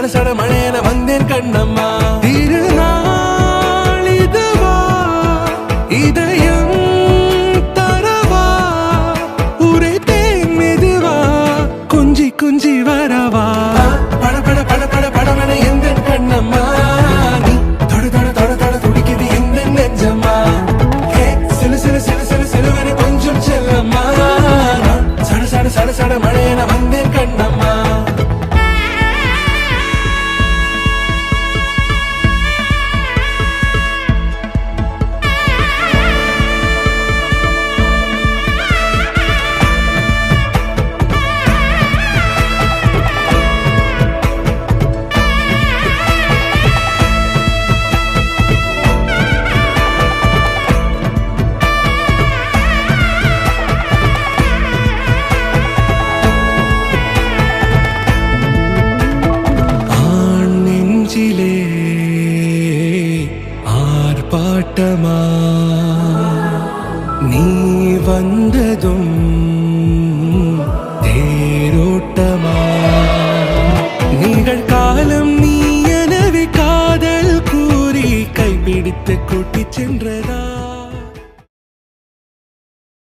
சட சட மழையன வந்தேன் கண்ணம்மா. திருநாள் இதுவா இதயம் தரவா உரைத்தேன் மெதுவா கொஞ்சி கொஞ்சி வரவா பட பட பட பட படவன எந்த கண்ணம்மா. நீ தொட தொட தொட தொட துடிக்குது எந்த நெஞ்சம்மா. சிலு சிலு சிலு சிலு சிலுவன கொஞ்சம் செல்லம்மா. சட சட சட சட மழையன வந்தேன் கண்ணம்மா. ஆர்ப்பாட்டமா நீ வந்ததும் தேரோட்டமா நிகழ்காலம் நீ எனவே காதல் கூறி கைப்பிடித்து கூட்டிச் சென்ற